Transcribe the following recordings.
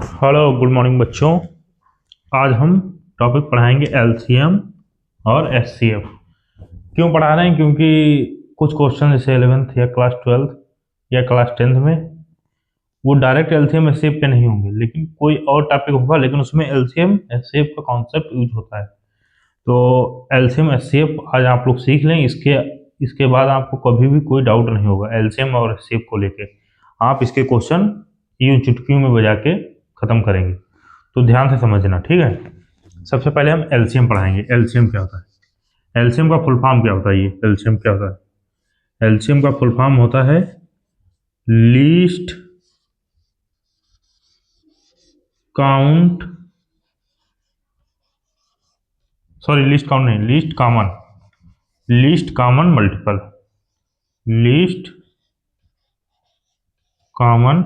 Hello good morning बच्चों। आज हम टॉपिक पढ़ाएंगे एलसीएम और एचसीएफ। क्यों पढ़ा रहे हैं? क्योंकि कुछ क्वेश्चन जैसे 11th या क्लास 12th या क्लास 10th में वो डायरेक्ट एलसीएम एचसीएफ के नहीं होंगे, लेकिन कोई और टॉपिक होगा लेकिन उसमें एलसीएम एचसीएफ का कॉन्सेप्ट यूज होता है। तो एलसीएम एचसीएफ आज आप लोग सीख लें। इसके बाद आपको कभी भी कोई डाउट नहीं होगा एलसीएम और एचसीएफ को लेके। आप इसके क्वेश्चन यूं चुटकियों में बजा के खत्म करेंगे, तो ध्यान से समझना, ठीक है। सबसे पहले हम एलसीएम पढ़ाएंगे। एलसीएम क्या होता है? एलसीएम का फुल फॉर्म क्या होता है? ये एलसीएम क्या होता है? एलसीएम का फुल फॉर्म होता है least count, sorry least count नहीं, least common, least common multiple, least common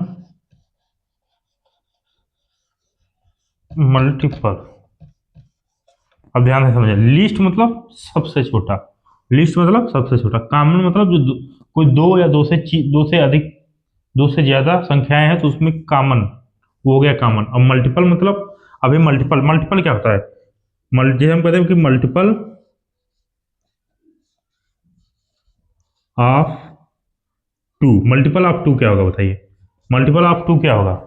multiple. अब ध्यान से समझिए, लीस्ट मतलब सबसे छोटा, लीस्ट मतलब सबसे छोटा, कॉमन मतलब जो कोई दो या दो से अधिक, दो से ज्यादा संख्याएं हैं तो उसमें कॉमन, वो हो गया कॉमन। अब मल्टीपल मतलब, अभी मल्टीपल, मल्टीपल क्या होता है? जैसे हम कहते हैं कि multiple of two, multiple of two क्या होगा बताइए? मल्टीपल ऑफ टू क्या होगा?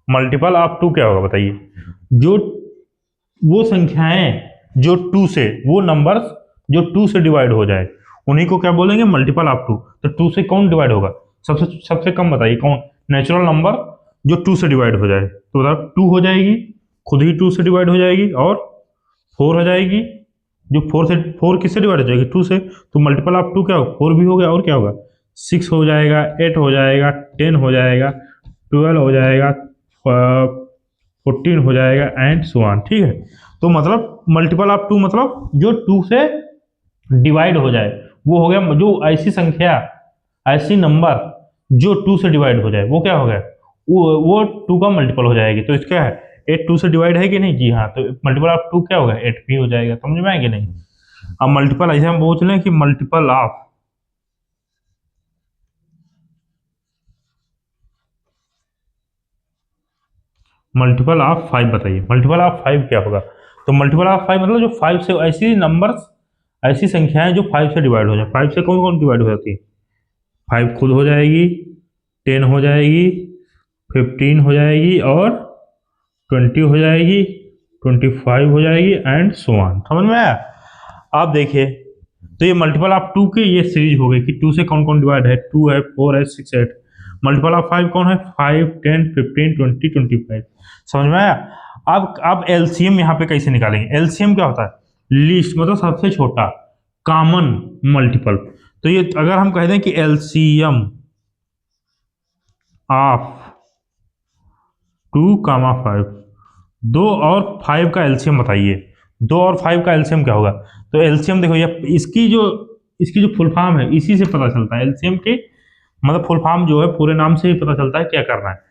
मल्टीपल ऑफ टू क्या होगा बताइए? जो वो संख्याएं जो टू से, वो नंबर्स जो टू से डिवाइड हो जाए उन्हीं को क्या बोलेंगे? Multiple of two. तो टू से कौन डिवाइड होगा? सबसे सबसे कम बताइए कौन? नेचुरल नंबर जो टू से डिवाइड हो जाए, तो बताओ टू हो जाएगी, खुद ही टू से डिवाइड हो जाएगी, और फोर हो जाएगी। जो फोर किससे डिवाइड हो जाएगी? टू से। तो मल्टीपल ऑफ टू क्या होगा? फोर भी हो गया, और क्या होगा? सिक्स हो जाएगा, एट हो जाएगा, 10 हो जाएगा, 12 हो जाएगा, 14 हो जाएगा, एंड सो ऑन, ठीक है। तो मतलब मल्टीपल ऑफ टू मतलब जो टू से डिवाइड हो जाए, वो हो गया। जो ऐसी संख्या, ऐसी नंबर जो टू से डिवाइड हो जाए, वो क्या हो गया? वो टू का मल्टीपल हो जाएगी। तो इसका है, एट टू से डिवाइड है कि नहीं? जी हाँ। तो मल्टीपल ऑफ टू क्या होगा? एट भी हो जाएगा। समझ में आएगी नहीं? अब मल्टीपल ऐसे हम पूछ लें कि multiple of, multiple of five बताइए। मल्टीपल ऑफ फाइव क्या होगा? तो मल्टीपल ऑफ फाइव मतलब जो फाइव से, ऐसी नंबर्स, ऐसी संख्याएं जो फाइव से डिवाइड हो जाए। फाइव से कौन कौन डिवाइड हो जाती है? फाइव खुद हो जाएगी, 10 हो जाएगी, 15 हो जाएगी, और 20 हो जाएगी, 25 हो जाएगी, एंड सो ऑन। समझ में आया? आप देखिए, तो ये मल्टीपल ऑफ टू की ये सीरीज हो गई कि टू से कौन कौन डिवाइड है? टू है, फोर है, six, eight. Multiple of five कौन है? 5, 10, 15, 20, 25। समझ में आया? अब एलसीएम यहाँ पे कैसे निकालेंगे? एलसीएम क्या होता है? लीस्ट मतलब सबसे छोटा, कॉमन मल्टीपल। तो ये अगर हम कह दें कि एलसीएम ऑफ 2, 5, दो और फाइव का एलसीएम बताइए। दो और फाइव का एलसीएम क्या होगा? तो एलसीएम देखो, ये इसकी जो फुल फॉर्म है, इसी से पता चलता है एलसीएम के, मतलब फुल फॉर्म जो है पूरे नाम से ही पता चलता है क्या करना है।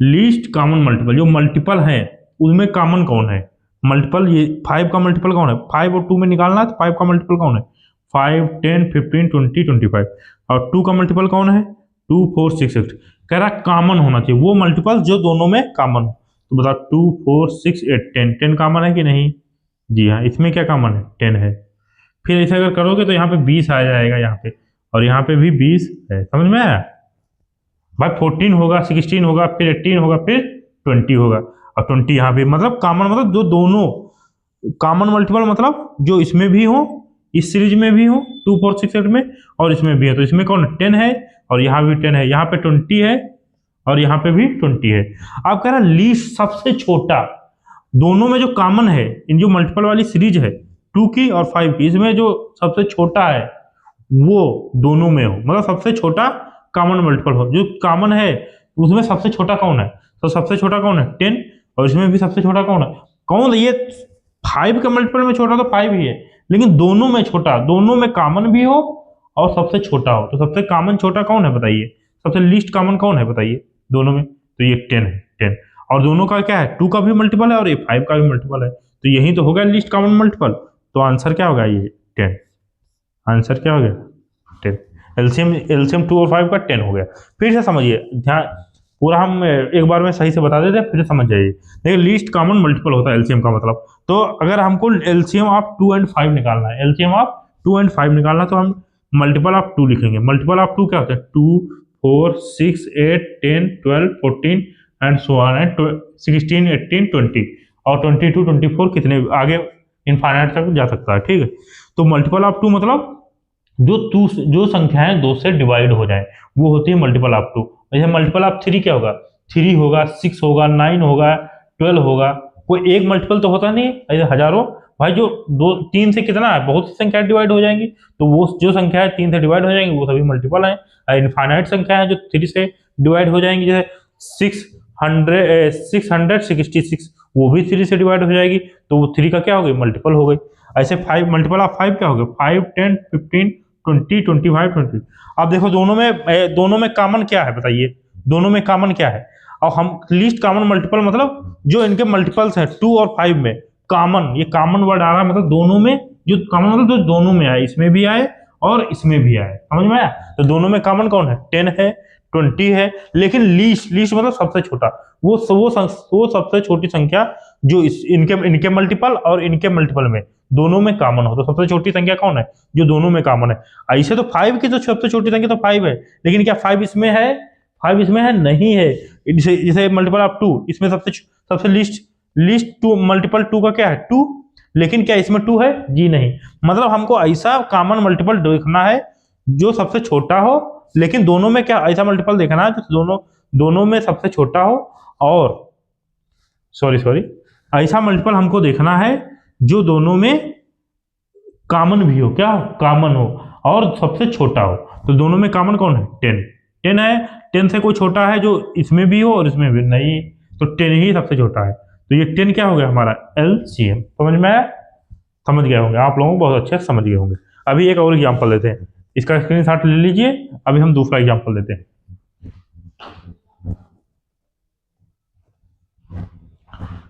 लीस्ट कॉमन मल्टीपल, जो मल्टीपल है उसमें कॉमन कौन है? मल्टीपल, ये फाइव का मल्टीपल कौन है? फाइव और टू में निकालना है, तो फाइव का मल्टीपल कौन है? 5, 10, 15, 20, 25। और टू का मल्टीपल कौन है? 2, 4, 6, 8। कह रहा कॉमन होना चाहिए वो मल्टीपल जो दोनों में कॉमन हो। तो बताओ 2, 4, 6, 8, 10, 10 कॉमन है कि नहीं? जी हाँ, इसमें क्या कॉमन है? 10 है। फिर ऐसे अगर करोगे तो यहाँ पे 20 आ जाएगा यहाँ पे, और यहाँ पे भी 20 है। समझ में आया भाई? 14 होगा, 16 होगा, फिर 18 होगा, फिर 20 होगा, और 20 यहाँ पे। मतलब कॉमन मतलब जो दोनों, कॉमन मल्टीपल मतलब जो इसमें भी हो, इस सीरीज में भी हो, 2, 4, 6, 8 में, और इसमें भी है। तो इसमें कौन? 10 है, और यहाँ भी 10 है, यहाँ पे 20 है, और यहाँ पे भी 20 है। आप कह रहे हैं लीस्ट सबसे छोटा, दोनों में जो कॉमन है, इन जो मल्टीपल वाली सीरीज है 2 की और 5 की, इसमें जो सबसे छोटा है वो दोनों में हो, मतलब सबसे छोटा कॉमन मल्टीपल हो। जो कॉमन है उसमें सबसे छोटा कौन है? तो सबसे छोटा कौन है? 10। और इसमें भी सबसे छोटा कौन है? कौन? ये 5 के मल्टीपल में छोटा तो 5 ही है, लेकिन दोनों में छोटा, दोनों में कॉमन भी हो और सबसे छोटा हो। तो सबसे कॉमन छोटा कौन है बताइए? सबसे लीस्ट कॉमन कौन है बताइए दोनों में? तो ये 10 है, 10। और दोनों का क्या है? 2 का भी मल्टीपल है और ये 5 का भी मल्टीपल है। तो यही तो होगा लीस्ट कॉमन मल्टीपल। तो आंसर क्या होगा? ये 10। आंसर क्या हो गया? 10। एलसीएम 2 और 5 का 10 हो गया। फिर से समझिए, ध्यान, पूरा हम एक बार में सही से बता देते हैं, फिर समझ जाइए। देखिए लीस्ट कॉमन मल्टीपल होता है एलसीएम का मतलब। तो अगर हमको एलसीएम ऑफ 2 एंड 5 निकालना है, एलसीएम ऑफ 2 एंड 5 निकालना, तो हम मल्टीपल ऑफ 2 लिखेंगे। मल्टीपल ऑफ 2 क्या होता है? 2, 4, 6, 8, 10, 12, 14 एंड सो ऑन, एंड 16, 18, 20 और 22, 24 कितने आगे इनफाइनाइट तक जा सकता है। ठीक है, तो मल्टीपल ऑफ 2 मतलब जो संख्याएं 2 से डिवाइड हो जाए वो होती है मल्टीपल ऑफ 2। जैसे मल्टीपल ऑफ 3 क्या होगा? 3 होगा, 6 होगा, 9 होगा, 12 होगा। कोई एक मल्टीपल तो होता नहीं, ऐसे हजारों भाई। जो 3 से कितना है, बहुत सी संख्याएं डिवाइड हो जाएंगी, तो वो जो संख्या है 3 से डिवाइड हो जाएंगी वो सभी मल्टीपल है। इनफाइनाइट संख्या है जो 3 से डिवाइड हो जाएंगी, जैसे 666 वो भी 3 से डिवाइड हो जाएगी, तो वो 3 का क्या हो गई? मल्टीपल हो गई। ऐसे 5 मल्टीपल ऑफ 5 क्या हो गया? 5, 10, 15, 20, 25, 20। अब देखो दोनों में कॉमन क्या है बताइए? दोनों में कॉमन क्या है? और हम लीस्ट कॉमन मल्टीपल मतलब जो इनके मल्टीपल्स हैं 2 और 5 में कॉमन, ये कॉमन वर्ड आ रहा है मतलब दोनों में जो कॉमन मतलब जो दोनों में आए, इसमें भी आए और इसमें भी आए, समझ में आया? तो दोनों में कॉमन कौन है? 10 है, 20 है, लेकिन लीस्ट मतलब सबसे छोटा, वो सबसे छोटी संख्या जो इनके मल्टीपल और इनके मल्टीपल में दोनों में कॉमन हो। तो सबसे छोटी संख्या कौन है? जो दोनों में कॉमन है। ऐसे तो 5 की तो सबसे छोटी संख्या तो 5 है, लेकिन क्या 5 इसमें है? 5 इसमें है नहीं है। जैसे मल्टीपल ऑफ 2, इसमें सबसे लीस्ट 2 मल्टीपल 2 का क्या है? 2, लेकिन क्या इसमें 2 है? जी नहीं। मतलब हमको ऐसा कॉमन मल्टीपल देखना है जो सबसे छोटा हो, लेकिन दोनों में क्या ऐसा मल्टीपल देखना है जो दोनों में सबसे छोटा हो, और सॉरी ऐसा मल्टीपल हमको देखना है जो दोनों में कॉमन भी हो, क्या कॉमन हो और सबसे छोटा हो। तो दोनों में कॉमन कौन है? 10 है। 10 से कोई छोटा है जो इसमें भी हो और इसमें भी नहीं, तो 10 ही सबसे छोटा है। तो ये 10 क्या हो गया हमारा? एलसीएम। समझ में आया? समझ गए होंगे आप लोगों को, बहुत अच्छे से समझ गए होंगे। अभी एक और एग्जांपल लेते हैं, इसका स्क्रीनशॉट ले लीजिए। अभी हम दूसरा एग्जांपल लेते हैं।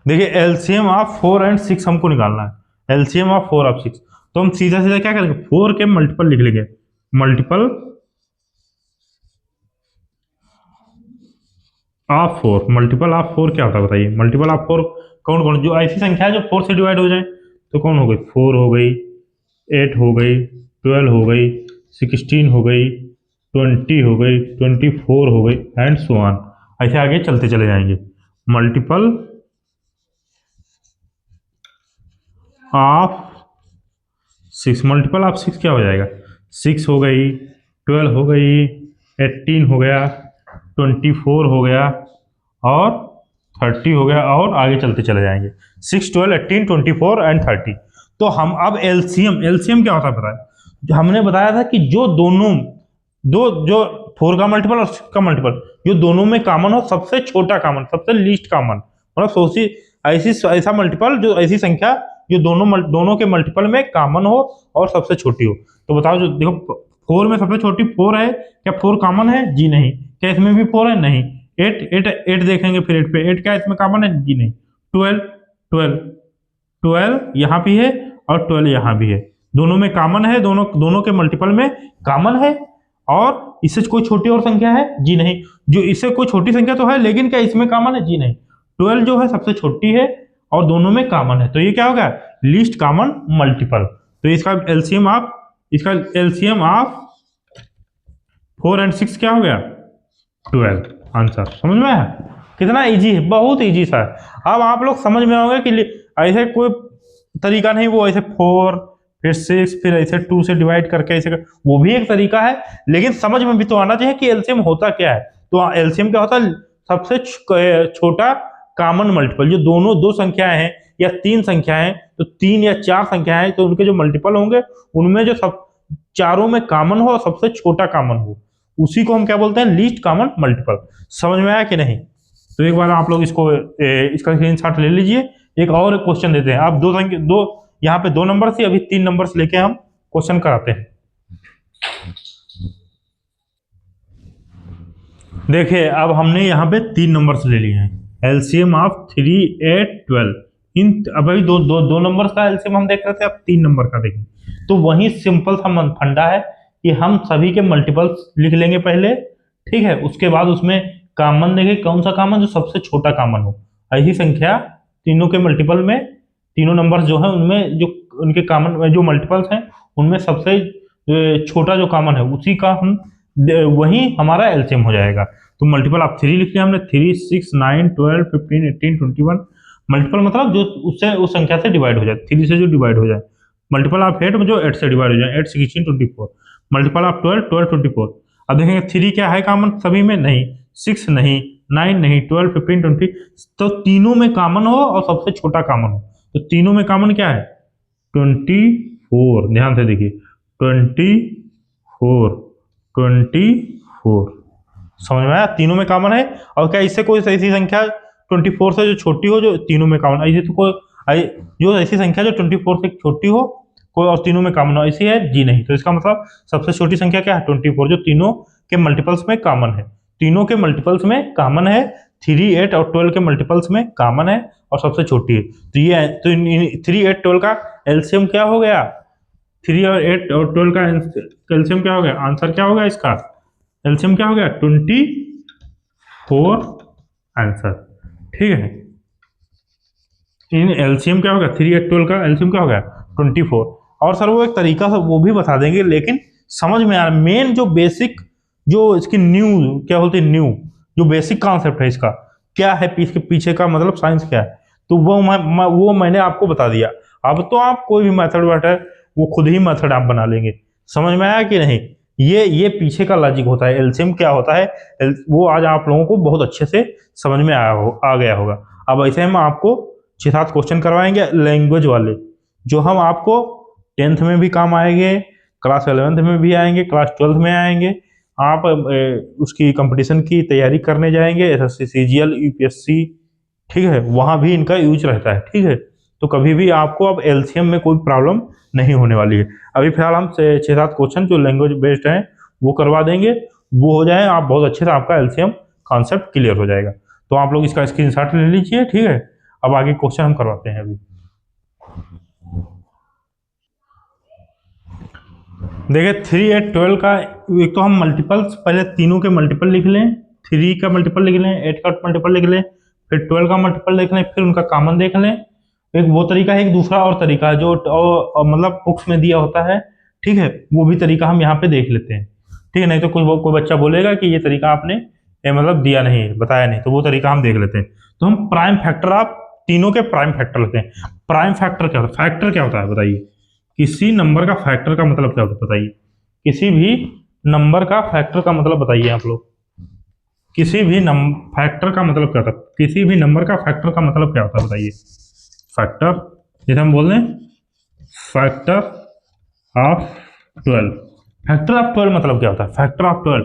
देखिए एलसीएम ऑफ 4 एंड 6 हमको निकालना है। एलसीएम ऑफ 4 और 6, तो हम सीधा सीधा क्या करेंगे? 4 के मल्टीपल लिख लेंगे। मल्टीपल ऑफ 4, मल्टीपल ऑफ 4 क्या होता है बताइए? मल्टीपल ऑफ 4 कौन कौन? जो ऐसी संख्या है जो 4 से डिवाइड हो जाए, तो कौन हो गई? 4 हो गई, 8 हो गई, 12 हो गई, 16 हो गई, 20 हो गई, 24 हो गई एंड सो ऑन। ऐसे आगे चलते चले जाएंगे। मल्टीपल ऑफ 6, मल्टीपल ऑफ 6 क्या हो जाएगा? 6 हो गई, 12 हो गई, 18 हो गया, 24 हो गया और 30 हो गया, और आगे चलते चले जाएंगे। 6, 12, 18, 24 एंड 30। तो हम अब एलसीएम क्या होता है पता है? हमने बताया था कि जो जो 4 का मल्टीपल और 6 का मल्टीपल जो दोनों में कॉमन हो, सबसे छोटा कॉमन, सबसे लीस्ट कॉमन, मतलब ऐसा मल्टीपल जो ऐसी संख्या जो दोनों के मल्टीपल में कॉमन हो और सबसे छोटी हो। तो बताओ, जो देखो 4 में सबसे छोटी 4 है, क्या 4 कॉमन है? जी नहीं। क्या इसमें भी 4 है? नहीं। 8 देखेंगे फिर 8 पे, 8 क्या इसमें कॉमन है? जी नहीं। 12 यहाँ भी है और 12 यहाँ भी है, दोनों में कॉमन है, दोनों के मल्टीपल में कॉमन है। और इससे कोई छोटी और संख्या है? जी नहीं। जो इससे कोई छोटी संख्या तो है, लेकिन क्या इसमें कॉमन है? जी नहीं। 12 जो है सबसे छोटी है और दोनों में कॉमन है, तो ये क्या होगा? Least common multiple. तो इसका एलसीएम ऑफ 4 एंड 6 क्या हो गया? 12। आंसर समझ में आया? कितना इजी है, बहुत इजी सा है। अब आप लोग समझ में आओगे कि ऐसे कोई तरीका नहीं, वो ऐसे 4 फिर 6 फिर ऐसे 2 से डिवाइड करके ऐसे वो भी एक तरीका है, लेकिन समझ में भी तो आना चाहिए कि एलसीएम होता क्या है। तो एलसीएम क्या होता है? सबसे छोटा कॉमन मल्टीपल, जो दो संख्याएं हैं या 3 संख्याएं, तो 3 या 4 संख्याएं, तो उनके जो मल्टीपल होंगे उनमें जो सब चारों में कॉमन हो और सबसे छोटा कॉमन हो, उसी को हम क्या बोलते हैं? Least common multiple. समझ में आया कि नहीं? तो एक बार आप लोग इसका स्क्रीनशॉट ले लीजिए। एक और क्वेश्चन देते हैं। आप यहाँ पे 2 नंबर से, अभी 3 नंबर से लेके हम क्वेश्चन कराते हैं। देखिए अब हमने यहाँ पे 3 नंबर से ले लिए हैं। LCM of 3, 8, 12। अब अभी दो नंबर का एलसीएम हम देख रहे थे, अब 3 नंबर का देखें। तो वही सिंपल सा फंडा है कि हम सभी के मल्टीपल्स लिख लेंगे पहले, ठीक है? उसके बाद उसमें कॉमन देखें, कौन सा कॉमन, जो सबसे छोटा कॉमन हो। ऐसी संख्या तीनों के मल्टीपल में, तीनों नंबर्स जो है उनमें जो उनके कॉमन जो मल्टीपल्स हैं उनमें सबसे छोटा जो कॉमन है उसी का हम वही हमारा एलसीएम हो जाएगा। तो मल्टीपल आप 3 लिख लिया हमने, 3, 6, 9, 12, 15, 18, 21। मल्टीपल मतलब जो उससे उस संख्या से डिवाइड हो जाए, 3 से जो डिवाइड हो जाए। मल्टीपल ऑफ 8 में जो 8 से डिवाइड हो जाए, 8, 16, 24। Multiple of 12, 12, 24। अब देखेंगे 3 क्या है कॉमन सभी में, नहीं। 6 नहीं, 9 नहीं, 12, 15, 20। तो तीनों में कॉमन हो और सबसे छोटा कॉमन हो, तो तीनों में कॉमन क्या है, 24। ध्यान से देखिए, 24, 24। समझ में आया, तीनों में कॉमन है। और क्या इससे कोई ऐसी संख्या 24 से जो छोटी हो जो तीनों में कॉमन, ऐसी तो कोई जो ऐसी संख्या जो 24 से छोटी हो कोई और तीनों में कॉमन हो, ऐसी है जी नहीं। तो इसका मतलब सबसे छोटी संख्या क्या है, 24, जो तीनों के मल्टीपल्स में कॉमन है। तीनों के मल्टीपल्स में कॉमन है, 3, 8 और 12 के मल्टीपल्स में कॉमन है और सबसे छोटी है। तो ये तो 3, 8, 12 का एलसीएम क्या हो गया, 3 और 8 और 12 का एलसीएम क्या हो गया, आंसर क्या होगा इसका, एलसीएम क्या हो गया, 24 आंसर। ठीक है, इन एलसीएम क्या होगा, 3, 8, 12 का एलसीएम क्या हो गया, 24। और सर वो एक तरीका से वो भी बता देंगे, लेकिन समझ में आ रहा, मेन जो बेसिक जो इसकी न्यू क्या बोलते हैं, न्यू जो बेसिक कॉन्सेप्ट है इसका क्या है, इसके पीछे का मतलब साइंस क्या है, तो वो मैंने आपको बता दिया। अब तो आप कोई भी मेथड बैठे वो खुद ही मेथड आप बना लेंगे। समझ में आया कि नहीं, ये पीछे का लॉजिक होता है, एलसीएम क्या होता है, वो आज आप लोगों को बहुत अच्छे से समझ में आ गया होगा। अब ऐसे हम आपको 6-7 क्वेश्चन करवाएंगे लैंग्वेज वाले, जो हम आपको 10th में भी काम आएंगे, क्लास 11th में भी आएंगे, क्लास 12th में आएंगे। आप उसकी कंपटीशन की तैयारी करने जाएंगे, एसएससी, सीजीएल, यूपीएससी, ठीक है, वहां भी इनका यूज रहता है। ठीक है, तो कभी भी आपको अब एलसीएम में कोई प्रॉब्लम नहीं होने वाली है। अभी फिलहाल हम 6-7 क्वेश्चन जो लैंग्वेज बेस्ड हैं वो करवा देंगे, वो हो जाए आप बहुत अच्छे से आपका एलसीएम कॉन्सेप्ट क्लियर हो जाएगा। तो आप लोग इसका स्क्रीनशॉट ले लीजिए। ठीक है, अब आगे क्वेश्चन हम करवाते हैं। अभी देखिए 3, 8, 12 का एक तो हम मल्टीपल्स पहले तीनों के मल्टीपल लिख लें, 3 का मल्टीपल लिख लें, 8 का मल्टीपल लिख लें, फिर 12 का मल्टीपल देख लें, फिर उनका कॉमन देख लें। एक वो तरीका है, एक दूसरा और तरीका है जो मतलब बुक्स में दिया होता है। ठीक है, वो भी तरीका हम यहाँ पे देख लेते हैं। ठीक है, नहीं तो कोई बच्चा बोलेगा कि ये तरीका आपने मतलब दिया नहीं, बताया नहीं, तो वो तरीका हम देख लेते हैं। तो हम प्राइम फैक्टर, आप तीनों के प्राइम फैक्टर लेते हैं। प्राइम फैक्टर क्या होता है, फैक्टर क्या होता है बताइए, किसी नंबर का फैक्टर का मतलब क्या होता है बताइए, किसी भी नंबर का फैक्टर का मतलब बताइए आप लोग, किसी भी फैक्टर का मतलब क्या होता है, किसी भी नंबर का फैक्टर का मतलब क्या होता है बताइए। फैक्टर जैसे हम बोल रहे हैं फैक्टर ऑफ 12, फैक्टर ऑफ 12 मतलब क्या होता है, फैक्टर ऑफ 12,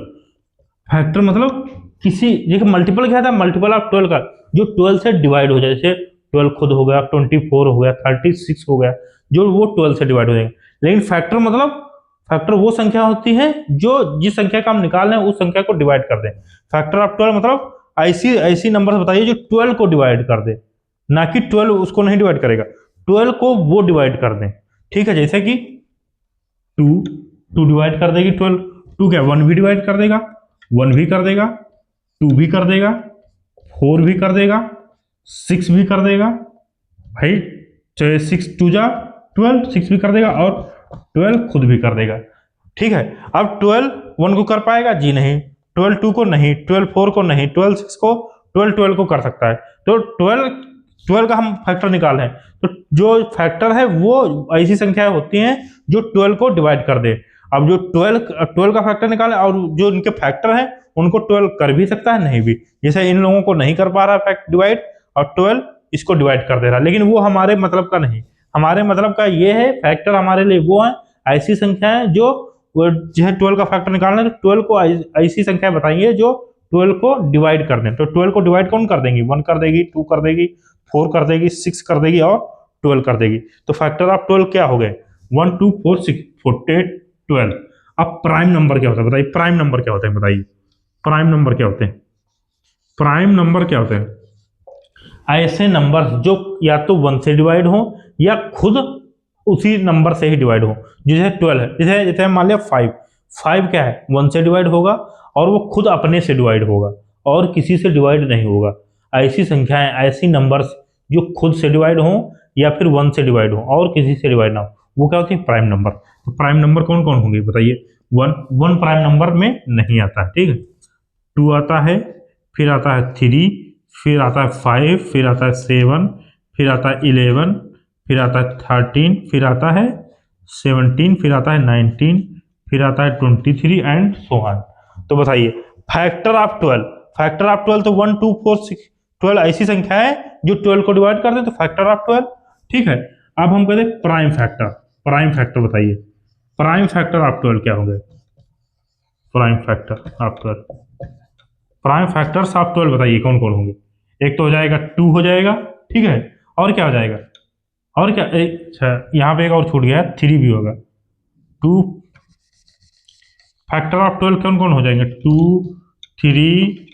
फैक्टर मतलब किसी जैसे मल्टीपल क्या था, मल्टीपल ऑफ 12 का जो 12 से डिवाइड हो जाए, जैसे 12 खुद हो गया, 24 हो गया, 36 हो गया, जो वो 12 से डिवाइड हो जाएंगे। लेकिन फैक्टर मतलब फैक्टर वो संख्या होती है जो जिस संख्या का हम निकाल रहे हैं उस संख्या को डिवाइड कर दें। फैक्टर ऑफ 12 मतलब ऐसी नंबर बताइए जो 12 को डिवाइड कर दे, ना कि 12 उसको नहीं डिवाइड करेगा, 12 को वो डिवाइड कर दें। ठीक है, जैसे कि 2 डिवाइड कर देगी 12, 2 क्या 1 भी डिवाइड कर देगा, 1 भी कर देगा, 2 भी कर देगा, 4 भी कर देगा, 6 भी कर देगा भाई, 6 2 जा 12, 6 भी कर देगा और 12 खुद भी कर देगा। ठीक है, अब 12 1 को कर पाएगा जी नहीं, 12 2 को नहीं, 12 4 को नहीं, 12 6 को, 12 को कर सकता है। तो 12 का हम फैक्टर निकाल रहे हैं, तो जो फैक्टर है वो ऐसी संख्या होती हैं जो 12 को डिवाइड कर दे। अब जो 12 का फैक्टर निकाले और जो इनके फैक्टर हैं उनको 12 कर भी सकता है, नहीं भी, जैसे इन लोगों को नहीं कर पा रहा फैक्ट डिवाइड और 12 इसको डिवाइड कर दे रहा, लेकिन वो हमारे मतलब का नहीं। हमारे मतलब का ये है, फैक्टर हमारे लिए वो है ऐसी संख्या है जो 12 का फैक्टर निकालना है, तो 12 को ऐसी संख्या बताइए जो 12 को डिवाइड कर दें। तो 12 को डिवाइड कौन कर देंगी, 1 कर देगी, 2 कर देगी, 4 कर देगी, 6 कर देगी और 12 कर देगी। तो फैक्टर ऑफ 12 क्या हो गए, 1 2 4 6 48 12। अब प्राइम नंबर क्या होता है बताइए, प्राइम नंबर क्या होते हैं बताइए, प्राइम नंबर क्या होते हैं, प्राइम नंबर क्या होते हैं, ऐसे नंबर जो या तो 1 से डिवाइड हो या खुद उसी नंबर से ही डिवाइड हो। जैसे 12 है, जैसे मान लिया 5 क्या है 1 से डिवाइड होगा और वो खुद अपने से डिवाइड होगा और किसी से डिवाइड नहीं होगा। ऐसी संख्याएं, ऐसी नंबर्स जो खुद से डिवाइड हों या फिर 1 से डिवाइड हो और किसी से डिवाइड ना हो, वो क्या होती है? Prime number. तो प्राइम नंबर कौन कौन होंगे बताइए? 1 प्राइम नंबर में नहीं आता है, ठीक है। 2 आता है, फिर आता है 3, फिर आता है 5, फिर आता है 7, फिर आता है 11, फिर आता है 13, फिर आता है 17, फिर आता है 19, फिर आता है 23 एंड सो ऑन। तो बताइए फैक्टर ऑफ 12, फैक्टर ऑफ 12 तो 1 2 4 6 12 ऐसी संख्या है जो 12 को डिवाइड कर दे तो फैक्टर ऑफ 12, ठीक है। अब हम कहते हैं प्राइम फैक्टर। प्राइम फैक्टर बताइए, प्राइम फैक्टर ऑफ 12 क्या होंगे? Prime factor of 12, prime factors of 12 बताइए कौन कौन होंगे? एक तो हो जाएगा 2 हो जाएगा, ठीक है। और क्या हो जाएगा? और क्या? अच्छा यहाँ पे एक और छूट गया, 3 भी होगा। 2 फैक्टर ऑफ 12 कौन कौन हो जाएंगे? 2 3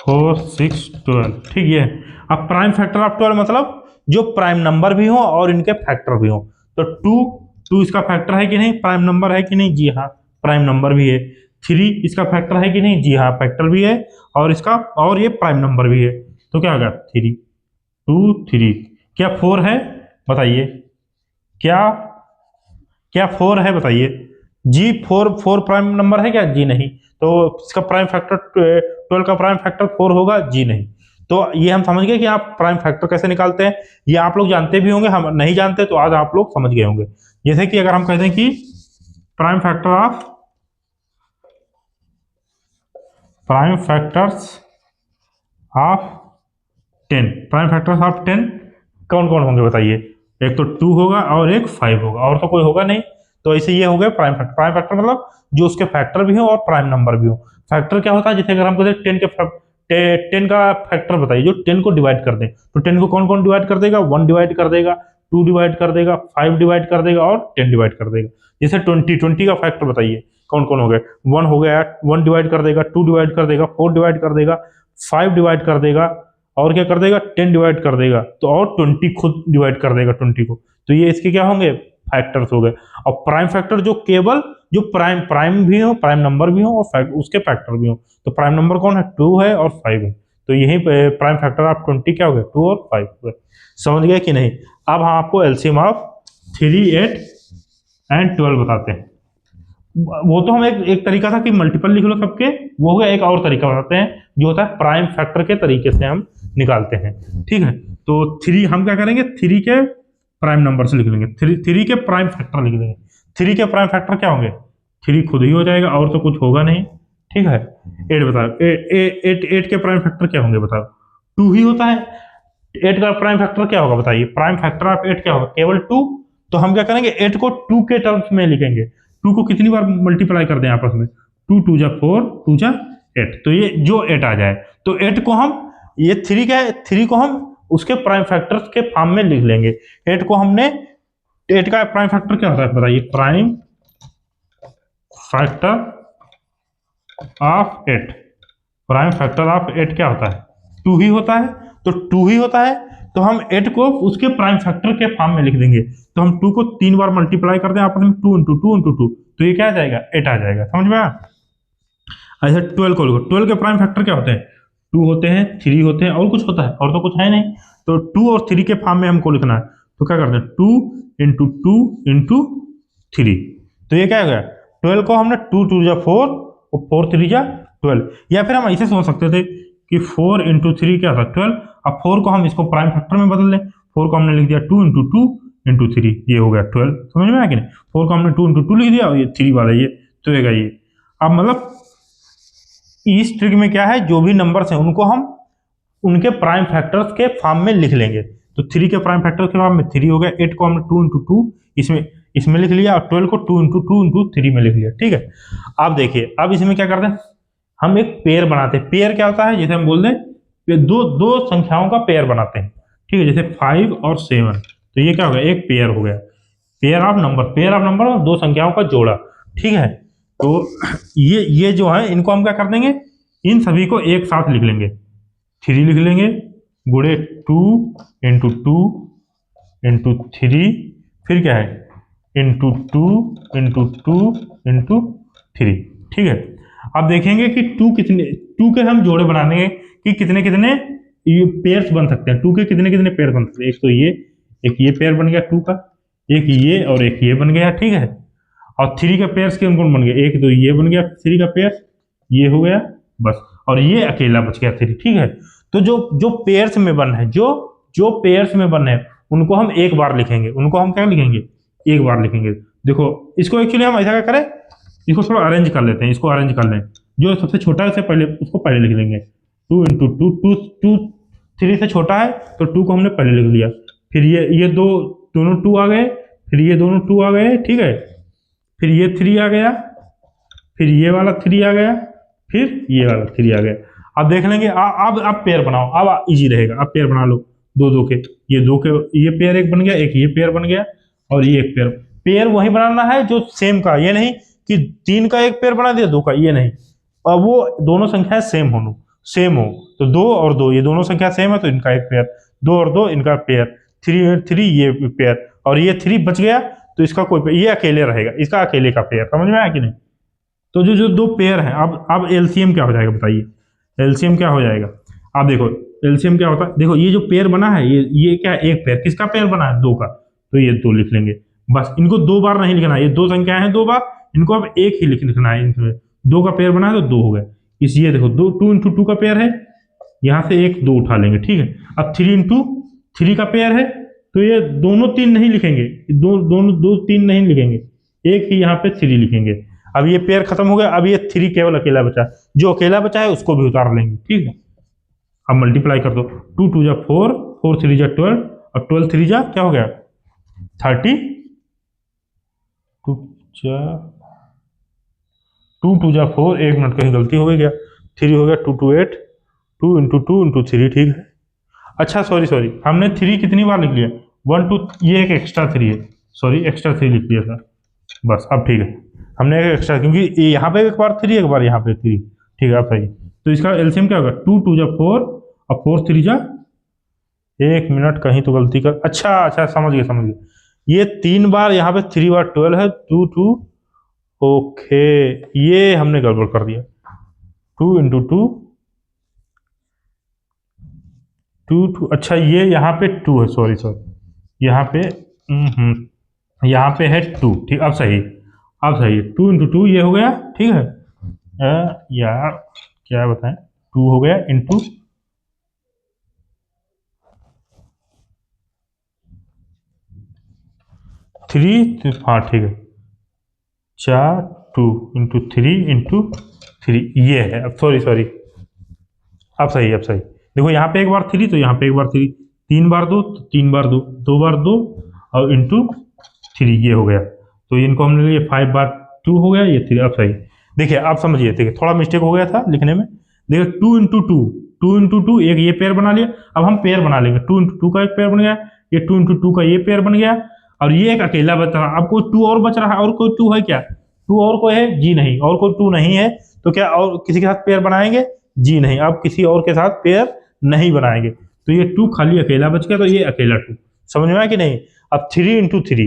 4 6 12, ठीक है। अब प्राइम फैक्टर ऑफ 12 मतलब जो प्राइम नंबर भी हो और इनके फैक्टर भी हो। तो 2 इसका फैक्टर है कि नहीं? प्राइम नंबर है कि नहीं? जी हाँ, प्राइम नंबर भी है। 3 इसका फैक्टर है कि नहीं? जी हाँ, फैक्टर भी है। और इसका और ये प्राइम नंबर भी है। तो क्या होगा? 3 2 3। क्या 4 है? बताइए क्या क्या 4 है? बताइए जी। 4 प्राइम नंबर है क्या? जी नहीं। तो इसका प्राइम फैक्टर 12 का प्राइम फैक्टर 4 होगा? जी नहीं। तो ये हम समझ गए कि आप प्राइम फैक्टर कैसे निकालते हैं। ये आप लोग जानते भी होंगे, हम नहीं जानते तो आज आप लोग समझ गए होंगे। जैसे कि अगर हम कहते हैं कि prime factor of prime factors of 10, prime factors of 10 कौन कौन होंगे बताइए? एक तो 2 होगा और एक 5 होगा, और तो कोई होगा नहीं। तो ऐसे ये हो गया प्राइम फैक्टर। प्राइम फैक्टर मतलब जो उसके फैक्टर भी हो और प्राइम नंबर भी हो। फैक्टर क्या होता है? जैसे अगर हम कहते हैं 10 का फैक्टर बताइए जो 10 को डिवाइड कर दे, तो 10 को कौन कौन डिवाइड कर देगा? 1 डिवाइड कर देगा, 2 डिवाइड कर देगा, 5 डिवाइड कर देगा और 10 डिवाइड कर देगा। जैसे 20 का फैक्टर बताइए कौन कौन हो गए? 1 हो गया, 1 डिवाइड कर देगा, 2 डिवाइड कर देगा, 4 डिवाइड कर देगा, 5 डिवाइड कर देगा और क्या कर देगा? 10 डिवाइड कर देगा। तो और 20 खुद डिवाइड कर देगा 20 को। तो ये इसके क्या होंगे? फैक्टर्स हो गए। और प्राइम फैक्टर जो केवल जो प्राइम भी हो, प्राइम नंबर भी हो और उसके फैक्टर भी हो। तो प्राइम नंबर कौन है? 2 है और 5 है। तो यही प्राइम फैक्टर ऑफ 20 क्या हो गया? 2 और 5 हो गए। समझ गए कि नहीं? अब हम आपको एलसीएम ऑफ 3 8 एंड 12 बताते हैं। वो तो हम एक तरीका था कि मल्टीपल लिख लो सबके, वो हो गया। एक और तरीका बताते हैं जो होता है प्राइम फैक्टर के तरीके से हम निकालते हैं, ठीक है। तो 3 हम क्या करेंगे? 3 के प्राइम नंबर से लिख लेंगे, 3 के प्राइम फैक्टर लिख देंगे। 3 के प्राइम फैक्टर क्या होंगे? 3 खुद ही हो जाएगा और तो कुछ होगा नहीं, ठीक है। 8 बताओ, 8 के प्राइम फैक्टर क्या होंगे बताओ? 2 ही होता है। 8 का प्राइम फैक्टर क्या होगा बताइए? प्राइम फैक्टर ऑफ 8 क्या होगा? केवल 2। तो हम क्या करेंगे? 8 को 2 के टर्म्स में लिखेंगे। 2 को कितनी बार मल्टीप्लाई कर दें आपस में? 2 2 जा 4, 2 जा 8। तो ये जो 8 आ जाए, तो 8 को हम, ये 3 क्या है? 3 को हम उसके प्राइम फैक्टर्स के फॉर्म में लिख लेंगे। 8 को हमने, 8 का प्राइम फैक्टर क्या होता है बताइए? Prime factor of 8, prime factor of 8 क्या होता है? 2 ही होता है। तो 2 ही होता है तो हम 8 को उसके प्राइम फैक्टर के फॉर्म में लिख देंगे। तो हम 2 को 3 बार मल्टीप्लाई कर दें आपस में, 2 इंटू 2 इंटू 2, तो ये क्या आ जाएगा? 8 आ जाएगा। समझ में आया? ऐसे 12 को लिखो। 12 के प्राइम फैक्टर क्या होते हैं? 2 होते हैं, 3 होते हैं और कुछ होता है? और तो कुछ है नहीं। तो 2 और 3 के फॉर्म में हमको लिखना है। तो क्या करते हैं? 2 इंटू 2 इंटू 3। तो ये क्या हो गया? 12 को हमने 2 2 जा 4 और 4 3 जा 12। या फिर हम ऐसे सोच सकते थे कि 4 इंटू 3 क्या था? 12। अब 4 को हम इसको प्राइम फैक्टर में बदल लें। 4 को हमने लिख दिया 2 इंटू 2 इंटू 3, ये हो गया 12। समझ में आया कि नहीं? 4 को हमने 2 इंटू 2 लिख दिया और ये 3 वाला ये तो होगा ये। अब मतलब इस ट्रिक में क्या है? जो भी नंबर्स हैं उनको हम उनके प्राइम फैक्टर्स के फॉर्म में लिख लेंगे। तो 3 के प्राइम फैक्टर के फॉर्म में 3 हो गया, 8 को हमने 2 इंटू 2 इसमें लिख लिया और 12 को 2 इंटू 2 इंटू 3 में लिख लिया, ठीक है। अब देखिए, अब इसमें क्या करते हैं? हम एक पेयर बनाते हैं। पेयर क्या होता है? जैसे हम बोल दें दो संख्याओं का पेयर बनाते हैं, ठीक है। जैसे 5 और 7, तो ये क्या हो गया? एक पेयर हो गया। Pair of number, pair of number और दो संख्याओं का जोड़ा, ठीक है। तो ये जो है इनको हम क्या कर देंगे? इन सभी को एक साथ लिख लेंगे। 3 लिख लेंगे गुणे 2 इंटू 2 इंटू 3, फिर क्या है? इंटू 2 इंटू 2 इंटू 3, ठीक है। अब देखेंगे कि टू के हम जोड़े बनाने कि कितने कितने ये पेयर्स बन सकते हैं, टू के कितने कितने पेयर बन सकते हैं। एक तो ये, एक ये पेयर बन गया टू का, एक ये और एक ये बन गया, ठीक है। और थ्री का पेयर्स कौन कौन बन गया, एक तो ये बन गया थ्री का पेयर, ये हो गया बस, और ये अकेला बच गया थ्री, ठीक है। तो जो जो पेयर्स में बन है, जो पेयर्स में बन है उनको हम एक बार लिखेंगे, उनको हम क्या लिखेंगे, एक बार लिखेंगे। देखो इसको एक्चुअली हम ऐसा क्या करें, इसको थोड़ा अरेंज कर लेते हैं, इसको अरेंज कर लें। जो सबसे छोटा है उसे पहले, उसको पहले लिख लेंगे। Two into two, two three से छोटा है तो टू को हमने पहले लिख लिया, फिर ये दोनों टू आ गए, फिर ये दोनों टू आ गए, ठीक है। फिर ये थ्री आ गया, फिर ये वाला थ्री आ गया, फिर ये वाला थ्री आ गया। अब देख लेंगे, अब पेयर बनाओ, अब इजी रहेगा। अब पेयर बना लो दो दो के, ये दो के, ये पेयर एक बन गया, एक ये पेयर बन गया, और ये एक पेयर। पेयर वही बनाना है जो सेम का, ये नहीं कि तीन का एक पेयर बना दिया दो का, ये नहीं। और वो दोनों संख्याएं सेम हो तो दो और दो, ये दोनों संख्या सेम है तो इनका एक पेयर, दो और दो इनका पेयर, थ्री ये पेयर, और ये थ्री बच गया तो इसका कोई पेयर, ये अकेले रहेगा, इसका अकेले का पेयर। समझ में आया कि नहीं। तो जो दो पेयर हैं, अब एलसीएम क्या हो जाएगा बताइए, एलसीएम क्या हो जाएगा। आप देखो एलसीएम क्या होता है, देखो ये जो पेयर बना है, ये क्या, एक पेयर, किसका पेयर बना है, दो का, तो ये दो लिख लेंगे बस। इनको दो बार नहीं लिखना है, ये दो संख्याएं हैं दो बार, इनको अब एक ही लिखना है। इनमें दो का पेयर बना है तो दो हो गए, इसलिए देखो दो, टू इंटू टू का पेयर है, यहां से एक दो उठा लेंगे, ठीक है। अब थ्री इंटू थ्री का पेयर है तो ये दोनों तीन नहीं लिखेंगे, दोनों दो तीन नहीं लिखेंगे, एक ही यहाँ पे थ्री लिखेंगे। अब ये पेयर खत्म हो गया, अब ये थ्री केवल अकेला बचा, जो अकेला बचा है उसको भी उतार लेंगे, ठीक है। अब मल्टीप्लाई कर दो, टू टू जा फोर, फोर थ्री जा 12, अब 12 थ्री जा क्या हो गया 30, टू टू जा फोर, एक मिनट कहीं गलती हो गया, थ्री हो गया 2 2 8, टू इंटू थ्री, ठीक है। अच्छा सॉरी हमने थ्री कितनी बार लिख लिया, 1 2, ये एक एक्स्ट्रा थ्री है, सॉरी एक्स्ट्रा थ्री लिख लिया था बस। अब ठीक है, हमने एक एक्स्ट्रा, क्योंकि यहाँ पे एक बार थ्री, एक बार यहाँ पे थ्री, ठीक है। अब सही, तो इसका एलसीएम क्या होगा, टू टू जा फोर और फोर थ्री जा, एक मिनट कहीं तो गलती कर, अच्छा समझ गया, ये तीन बार यहाँ पे थ्री बार 12 है, टू टू, ओके ये हमने गड़बड़ कर दिया, टू इंटू टू, अच्छा ये यहाँ पे टू है, सॉरी यहाँ पे यहाँ पे है टू, ठीक। अब सही है, टू इंटू टू ये हो गया, ठीक है। यार क्या बताएं, टू हो गया इंटू थ्री, हाँ ठीक है, चार, टू इंटू थ्री, ये है। अब सॉरी, अब सही, देखो यहाँ पे एक बार थ्री तो यहाँ पे एक बार थ्री, तीन बार दो तो तीन बार दो, दो बार दो और इंटू थ्री, ये हो गया। तो इनको हमने लिए 5 बार 2 हो गया, ये 3। अब सही, देखिए आप समझिए, देखिए थोड़ा मिस्टेक हो गया था लिखने में। देखिए 2 इंटू टू, एक ये पेयर बना लिया। अब हम पेयर बना लेंगे, 2 इंटू टू का एक पेयर बन गया, ये 2 इंटू टू का ये पेयर बन गया, और ये एक अकेला बच रहा। अब कोई 2 और बच रहा है, और कोई 2 है क्या, 2 और कोई है, जी नहीं, और कोई 2 नहीं है। तो क्या और किसी के साथ पेयर बनाएंगे, जी नहीं, अब किसी और के साथ पेयर नहीं बनाएंगे। तो ये 2 खाली अकेला बच गया, तो ये अकेला 2, समझ में आया कि नहीं। अब 3 इंटू थ्री,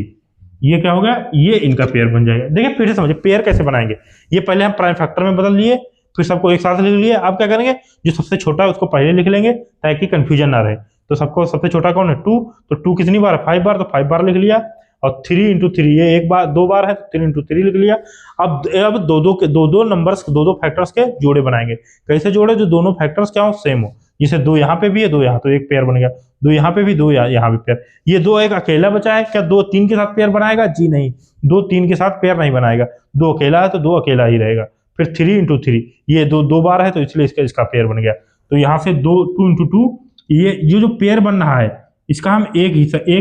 ये क्या होगा, ये इनका पेयर बन जाएगा। देखिए फिर से समझिए पेयर कैसे बनाएंगे, ये पहले हम प्राइम फैक्टर में बदल लिए, फिर सबको एक साथ लिख लिए। अब क्या करेंगे, जो सबसे छोटा है उसको पहले लिख लेंगे ताकि कंफ्यूजन ना रहे। तो सबको सबसे छोटा कौन है, 2, तो 2 कितनी बार है, 5 बार, तो 5 बार लिख लिया। और 3 इंटू थ्री, ये एक बार 2 बार है तो 3 इंटू थ्री लिख लिया। अब दो नंबर्स, दो फैक्टर्स के जोड़े बनाएंगे। कैसे जोड़े, जो दोनों फैक्टर्स क्या हो, सेम हो। जैसे 2 यहाँ पे भी है, 2 यहाँ, तो एक पेयर बन गया। 2 यहाँ पे भी, 2 यहाँ भी पेयर। ये 2 एक अकेला बचा है, क्या 2 3 के साथ पेयर बनाएगा, जी नहीं, 2 3 के साथ पेयर नहीं बनाएगा। 2 अकेला है तो 2 अकेला ही रहेगा। फिर 3 इंटू थ्री, ये 2 बार है तो इसलिए इसका पेयर बन गया। तो यहाँ से 2 इंटू टू, ये जो पेयर बन रहा है इसका हम एक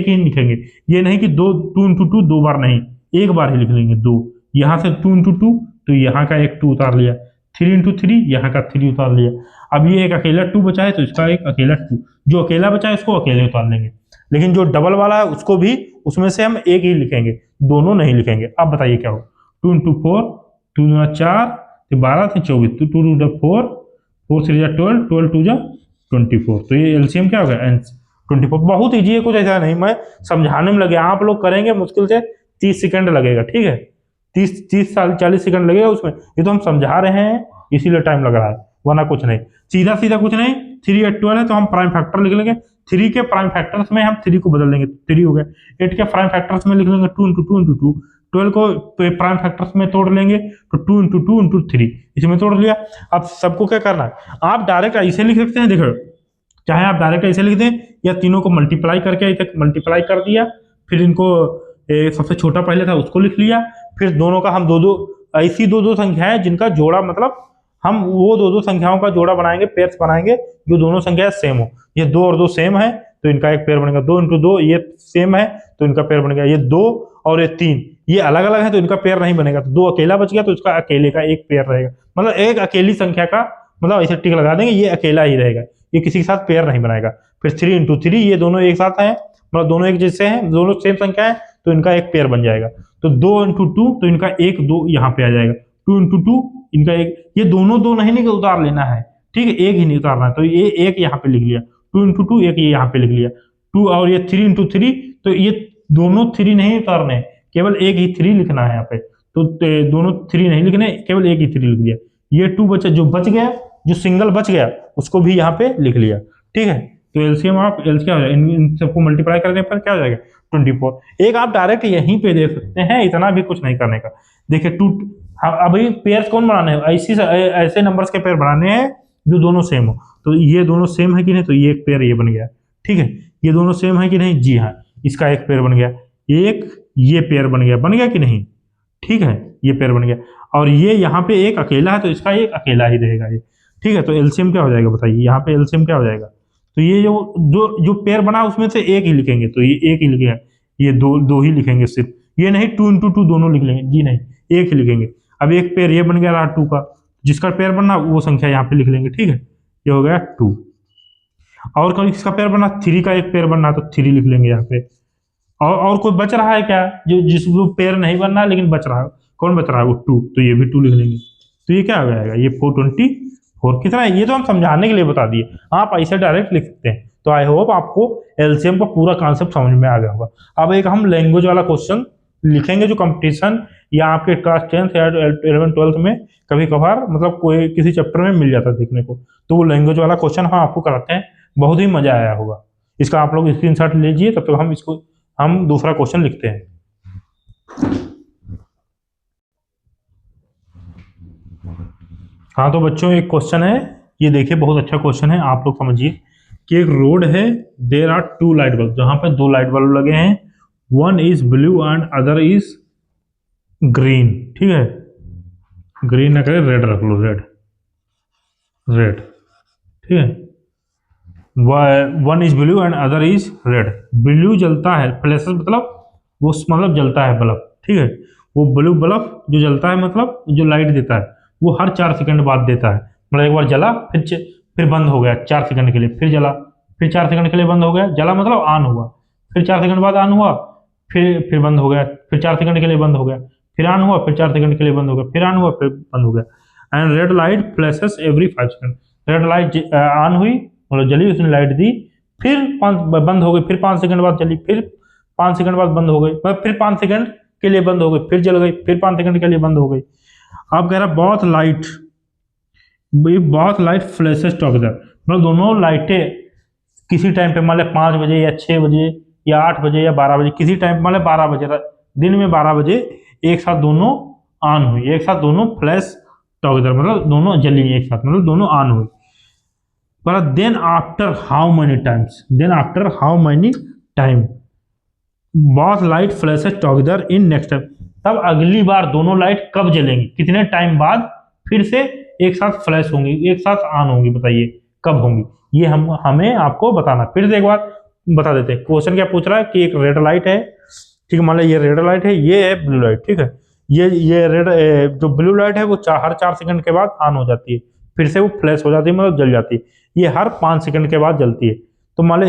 ही लिखेंगे। ये नहीं कि 2 इंटू टू 2 बार नहीं, एक बार ही लिख लेंगे 2। यहाँ से 2 इंटू टू, तो यहाँ का एक 2 उतार लिया। 3 इंटू थ्री, यहाँ का 3 उतार लिया। अब ये एक अकेला 2 बचा है तो इसका एक अकेला 2, जो अकेला बचा है उसको अकेले उतार लेंगे। लेकिन जो डबल वाला है उसको भी, उसमें से हम एक ही लिखेंगे, दोनों नहीं लिखेंगे। अब बताइए क्या हो, 2 इंटू फोर, 2 दूना 4, 12 से 24, 2 टू 4, 4 3 जा 12, 12 2 जा 24। तो ये एलसीएम क्या होगा, 24। बहुत ईजी है, कुछ ऐसा नहीं, मैं समझाने में लगे, आप लोग करेंगे मुश्किल से 30 सेकंड लगेगा, ठीक है। 30-40 सेकंड लगेगा उसमें, ये तो हम समझा रहे हैं इसीलिए टाइम लग रहा है, वरना कुछ नहीं, सीधा सीधा कुछ नहीं। 3 8 12 है तो हम प्राइम फैक्टर लिख लेंगे, 3 के प्राइम फैक्टर्स में हम 3 को बदल देंगे, 3 हो गया। 8 के प्राइम फैक्टर्स में लिख लेंगे 2 × 2 × 2। 12 को प्राइम फैक्टर्स में तोड़ लेंगे तो 2 × 2 × 3, इसमें तोड़ लिया। अब सबको क्या करना है, आप डायरेक्ट ऐसे लिख सकते हैं, देखो चाहे आप डायरेक्ट ऐसे लिख दें या तीनों को मल्टीप्लाई करके ऐसे मल्टीप्लाई कर दिया, फिर इनको सबसे छोटा पहले था उसको लिख लिया, फिर दोनों का हम दो ऐसी दो संख्याएं जिनका जोड़ा, मतलब हम वो दो संख्याओं का जोड़ा बनाएंगे, पेयर्स बनाएंगे जो दोनों संख्याएं सेम हो। ये 2 और 2 सेम है तो इनका एक पेयर बनेगा, 2 × 2 ये सेम है तो इनका पेयर बनेगा, ये 2 और ये 3 ये अलग अलग है तो इनका पेयर नहीं बनेगा, तो 2 अकेला बच गया तो इसका अकेले का एक पेयर रहेगा, मतलब एक अकेली संख्या का, मतलब ऐसे टिक लगा देंगे, ये अकेला ही रहेगा, ये किसी के साथ पेयर नहीं बनाएगा। फिर 3 × 3 ये दोनों एक साथ हैं, मतलब दोनों एक जैसे हैं, दोनों सेम संख्या है तो इनका एक पेयर बन जाएगा। तो 2 × 2 तो इनका 1 2 यहाँ पे आ जाएगा, 2 × 2 इनका एक, ये दोनों 2 नहीं उतार लेना है, ठीक है, एक ही नहीं उतारना है, तो ये एक यहाँ पे लिख लिया, 2 × 2 एक ये यहाँ पे लिख लिया, 2 और ये 3 × 3 तो ये दोनों 3 नहीं उतारने, केवल एक ही 3 लिखना है यहाँ पे, तो दोनों 3 नहीं लिखने, केवल एक ही 3 लिख दिया। ये 2 बचा, जो बच गया, जो सिंगल बच गया उसको भी यहाँ पे लिख लिया, ठीक है। तो एलसीएम आप क्या हो जाएगा, इन सबको मल्टीप्लाई करने पर क्या हो जाएगा 24। एक आप डायरेक्ट यहीं पे देख सकते हैं, इतना भी कुछ नहीं करने का। देखिए 2 अभी पेयर्स कौन बनाने हैं, ऐसे नंबर्स के पेयर बनाने हैं जो दोनों सेम हो, तो ये दोनों सेम है कि नहीं, तो ये एक पेयर ये बन गया, ठीक है। ये दोनों सेम है कि नहीं, जी हाँ, इसका एक पेयर बन गया, एक ये पेयर बन गया कि नहीं, ठीक है, ये पेयर बन गया। और ये यहाँ पे एक अकेला है तो इसका एक अकेला ही रहेगा ये, ठीक है। तो एलसीएम क्या हो जाएगा बताइए, यहाँ पे एलसीएम क्या हो जाएगा, तो ये जो पेयर बना उसमें से एक ही लिखेंगे, तो ये एक ही लिखेंगे, ये दो ही लिखेंगे सिर्फ, ये नहीं 2 × 2 दोनों लिख लेंगे, जी नहीं, एक ही लिखेंगे। अब एक पेयर ये बन गया रहा 2 का, जिसका पेयर बनना वो संख्या यहाँ पे लिख लेंगे, ठीक है, ये हो गया 2। और कौन किसका पेयर बनना, 3 का एक पेयर बनना तो 3 लिख लेंगे यहाँ पे। और कोई बच रहा है क्या, जिसको पेयर नहीं बनना लेकिन बच रहा है, कौन बच रहा है, वो 2, तो ये भी 2 लिख लेंगे। तो ये क्या हो जाएगा, ये 424 कितना है, ये तो हम समझाने के लिए बता दिए, आप ऐसे डायरेक्ट लिख सकते हैं। तो आई होप आपको एलसीएम का पूरा कॉन्सेप्ट समझ में आ गया होगा। अब एक हम लैंग्वेज वाला क्वेश्चन लिखेंगे जो कंपटीशन या आपके क्लास 10th या 11th 12th में कभी कभार, मतलब कोई किसी चैप्टर में मिल जाता है देखने को, तो वो लैंग्वेज वाला क्वेश्चन हम आपको कराते हैं, बहुत ही मजा आया होगा। इसका आप लोग स्क्रीनशॉट लीजिए, तब तक हम दूसरा क्वेश्चन लिखते हैं। हाँ तो बच्चों एक क्वेश्चन है, ये देखिए बहुत अच्छा क्वेश्चन है, आप लोग समझिए कि एक रोड है, देयर आर 2 लाइट बल्ब, जहां पे 2 लाइट बल्ब लगे हैं, one is blue and other is green, ठीक है, ग्रीन ना करें, रेड रख लो, रेड, ठीक है। One is blue and other is red, blue जलता है, फ्लैशेस मतलब वो मतलब जलता है बल्ब, ठीक है, वो ब्लू बल्ब जो जलता है मतलब जो लाइट देता है वो हर 4 सेकंड बाद देता है, मतलब एक बार जला फिर बंद हो गया 4 सेकंड के लिए, फिर जला, फिर 4 सेकंड के लिए बंद हो गया, जला मतलब ऑन हुआ, फिर 4 सेकंड बाद ऑन हुआ, फिर बंद हो गया, फिर 4 सेकंड के लिए बंद हो गया, फिर ऑन हुआ, फिर 4 सेकंड के लिए बंद हो गया, फिर ऑन हुआ, फिर बंद हो गया। And red light flashes every 5 second, red light on हुई मतलब जली, उसने लाइट दी, फिर बंद हो गई, फिर 5 सेकंड बाद जली, फिर 5 सेकंड बाद बंद हो गई, फिर 5 सेकंड के लिए बंद हो गई, फिर जल गई, फिर 5 सेकंड के लिए बंद हो गई। अब कह रहा बहुत लाइट फ्लैशेस टुगेदर, मतलब दोनों लाइटें किसी टाइम पे, मान लो 5 बजे या 6 बजे या 8 बजे या 12 बजे, किसी टाइम मान लो 12 बजे, दिन में 12 बजे एक साथ दोनों ऑन हुई, एक साथ दोनों फ्लैश टुगेदर, मतलब दोनों जली एक साथ, मतलब दोनों ऑन हुई। पर then after how many time both light flashes together in next time, तब अगली बार दोनों लाइट कब जलेंगी, कितने टाइम बाद फिर से एक साथ फ्लैश होंगी, एक साथ ऑन होंगी, बताइए कब होंगी, ये हमें आपको बताना। फिर से एक बार बता देते हैं, क्वेश्चन क्या पूछ रहा है कि एक रेड लाइट है, ठीक है, मान लो ये रेड लाइट है, ये है ब्लू लाइट, ठीक है, ये रेड जो ब्लू लाइट है वो हर 4 सेकंड के बाद ऑन हो जाती है, फिर से वो फ्लैश हो जाती है, मतलब जल जाती है, ये हर 5 सेकंड के बाद जलती है। तो मान लो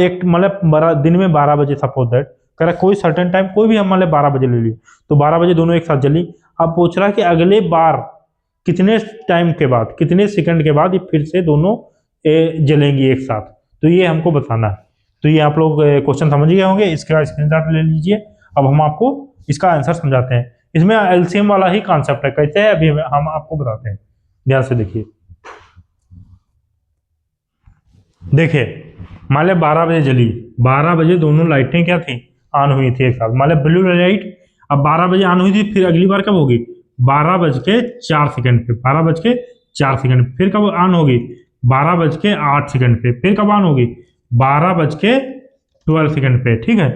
दिन में 12 बजे सपोज दैट, कह रहा कोई सर्टेन टाइम, कोई भी हम मान लो 12 बजे ले लिए, तो 12 बजे दोनों एक साथ जली। अब पूछ रहा है कि अगले बार कितने टाइम के बाद, कितने सेकंड के बाद ये फिर से दोनों जलेंगी एक साथ, तो ये हमको बताना है। तो ये आप लोग क्वेश्चन समझ गए होंगे, इसका स्क्रीनशॉट ले लीजिए। अब हम आपको इसका आंसर समझाते हैं। इसमें एलसीएम वाला ही कॉन्सेप्ट है। कैसे है अभी हम आपको बताते हैं, ध्यान से देखिए। देखिए मान लिया 12 बजे जली, 12 बजे दोनों लाइटें क्या थी, ऑन हुई थी एक साथ। मान लिया ब्लू लाइट अब 12 बजे ऑन हुई थी, फिर अगली बार कब होगी, 12:04 पे, 12:04 फिर कब ऑन होगी, 12:08 पे, फिर कब ऑन होगी, 12:12 पे, ठीक है।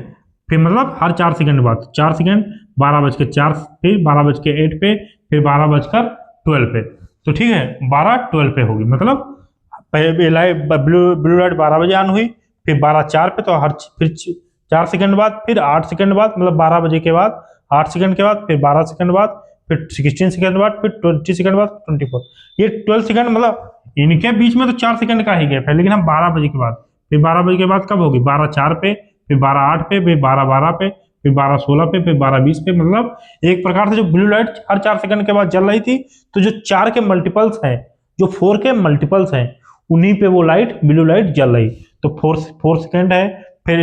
फिर मतलब हर 4 सेकंड बाद, 4 सेकंड, 12:04, फिर 12:08 पे, फिर 12:12 पे, तो ठीक है 12:12 पे होगी। मतलब पहले लाइट ब्लू लाइट 12 बजे ऑन हुई, फिर 12:04 पे, तो हर फिर 4 सेकंड बाद, फिर 8 सेकंड बाद, मतलब 12 बजे के बाद 8 सेकंड के बाद, फिर 12 सेकंड बाद, फिर 16 सेकंड बाद, फिर 20 सेकंड बाद 24, ये 12 सेकंड, मतलब इनके बीच में तो 4 सेकंड का ही गैप है। लेकिन हम 12 बजे के बाद, फिर 12 बजे के बाद कब होगी, 12:04 पे, फिर 12:08 पे, फिर 12:12 पे, फिर 12:16 पे, फिर 12:20 पे। मतलब एक प्रकार से जो ब्लू लाइट हर 4 सेकंड के बाद जल रही थी, तो जो 4 के मल्टीपल्स हैं, जो 4 के मल्टीपल्स हैं, उन्हीं पे वो लाइट ब्लू लाइट जल रही। तो 4 सेकंड है, फिर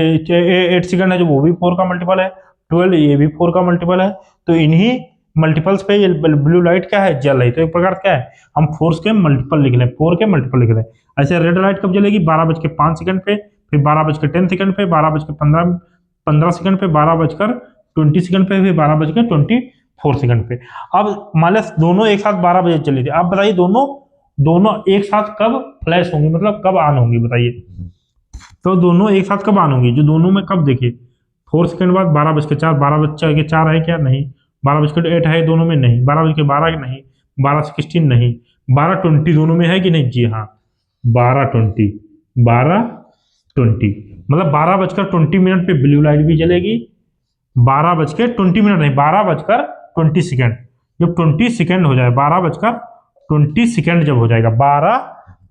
8 सेकंड है जो वो भी 4 का मल्टीपल है, 12 ये भी 4 का मल्टीपल है। तो इन्हीं मल्टीपल्स पे ये ब्लू लाइट क्या है, जल रही। तो एक प्रकार क्या है, हम 4 के मल्टीपल लिख लें, 4 के मल्टीपल लिख लें। ऐसे रेड लाइट कब जलेगी, 12:05 पे, फिर 12:10 पे, 12:15 पे, 12:20 पे, फिर 12:24 पे। अब मान लिया दोनों एक साथ 12 बजे चली थी। आप बताइए दोनों दोनों एक साथ कब फ्लैश होंगी, मतलब कब ऑन होंगी, बताइए। तो दोनों एक साथ कब ऑन होंगी, जो दोनों में कब, देखिए 4 सेकंड बाद 12:04, 12:04 है क्या, नहीं। 12:08 है दोनों में, नहीं। 12:12 नहीं। 12:16 नहीं। 12:20 दोनों में है कि नहीं, जी हाँ 12:20, 12:20 मतलब 12:20 पे ब्लू लाइट भी जलेगी। 12:20 नहीं, 12:20 जब 20 सेकंड हो जाए, 12:20 जब हो जाएगा, 12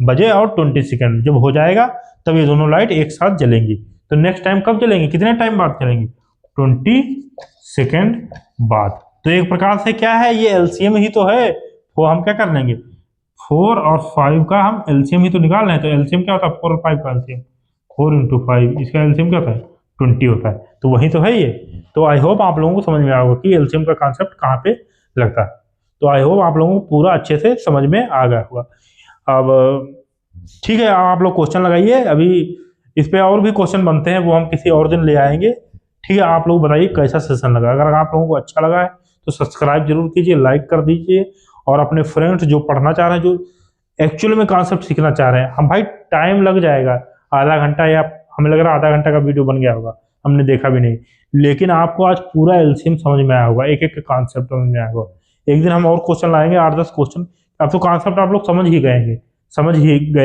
बजे और 20 सेकंड जब हो जाएगा, तब ये दोनों लाइट एक साथ जलेंगी। तो नेक्स्ट टाइम कब जलेंगी, कितने टाइम बाद जलेंगी, 20 सेकंड बाद। तो एक प्रकार से क्या है, ये एलसीएम ही तो है। वो हम क्या कर लेंगे, 4 और 5 का हम एलसीएम ही तो निकाल रहे हैं। तो एलसीएम क्या होता है, 4 और 5 का एलसीएम, 4 × 5, इसका एलसीएम क्या होता है, 20 होता है। तो वही तो है ये। तो आई होप आप लोगों को समझ में आया होगा कि एलसीएम का कॉन्सेप्ट कहाँ पे लगता है। तो आई होप आप लोगों को पूरा अच्छे से समझ में आ गया होगा। अब ठीक है, आप लोग क्वेश्चन लगाइए। अभी इस पे और भी क्वेश्चन बनते हैं, वो हम किसी और दिन ले आएंगे। ठीक है, आप लोग बताइए कैसा सेशन लगा। अगर आप लोगों को अच्छा लगा है तो सब्सक्राइब जरूर कीजिए, लाइक कर दीजिए, और अपने फ्रेंड्स जो पढ़ना चाह रहे हैं, जो एक्चुअल में कॉन्सेप्ट सीखना चाह रहे हैं, हम भाई टाइम लग जाएगा, आधा घंटा, या हमें लग रहा है आधा घंटा का वीडियो बन गया होगा, हमने देखा भी नहीं। लेकिन आपको आज पूरा एलसीएम समझ में आया होगा, एक एक कॉन्सेप्ट समझ में आया होगा। एक दिन हम और क्वेश्चन लाएंगे, 8-10 क्वेश्चन। अब तो कॉन्सेप्ट आप लोग समझ ही गए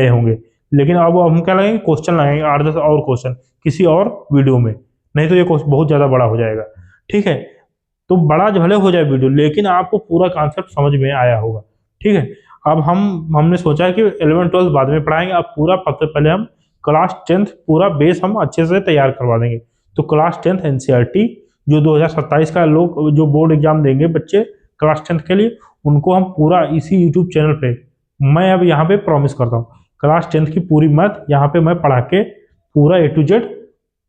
होंगे। लेकिन अब हम क्या लगाएंगे, क्वेश्चन लगाएंगे 8-10 और क्वेश्चन किसी और वीडियो में, नहीं तो ये बहुत ज़्यादा बड़ा हो जाएगा। ठीक है, तो बड़ा भले हो जाए वीडियो, लेकिन आपको पूरा कॉन्सेप्ट समझ में आया होगा। ठीक है, अब हमने सोचा है कि 11-12 बाद में पढ़ाएंगे। अब पूरा पहले हम क्लास 10th पूरा बेस हम अच्छे से तैयार करवा देंगे। तो क्लास 10th एनसीईआरटी जो 2027 का लोग जो बोर्ड एग्जाम देंगे बच्चे क्लास 10th के लिए, उनको हम पूरा इसी यूट्यूब चैनल पे, मैं अब यहाँ पे प्रॉमिस करता हूँ, क्लास 10th की पूरी मैथ यहाँ पे मैं पढ़ा के पूरा A to Z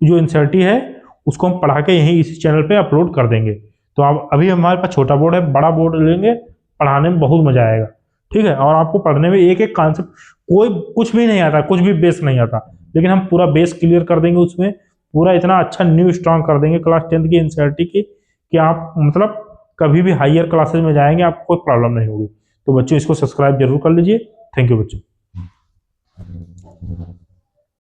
जो एनसीईआरटी है उसको हम पढ़ा के यहीं इसी चैनल पे अपलोड कर देंगे। तो आप अभी हमारे पास छोटा बोर्ड है, बड़ा बोर्ड लेंगे, पढ़ाने में बहुत मजा आएगा। ठीक है, और आपको पढ़ने में एक एक कॉन्सेप्ट, कोई कुछ भी नहीं आता, कुछ भी बेस नहीं आता, लेकिन हम पूरा बेस क्लियर कर देंगे उसमें, पूरा इतना अच्छा न्यू स्ट्रॉन्ग कर देंगे क्लास 10th की एनसीईआरटी की कि आप मतलब कभी भी हायर क्लासेज में जाएंगे आपको कोई प्रॉब्लम नहीं होगी। तो बच्चों इसको सब्सक्राइब जरूर कर लीजिए। थैंक यू बच्चों।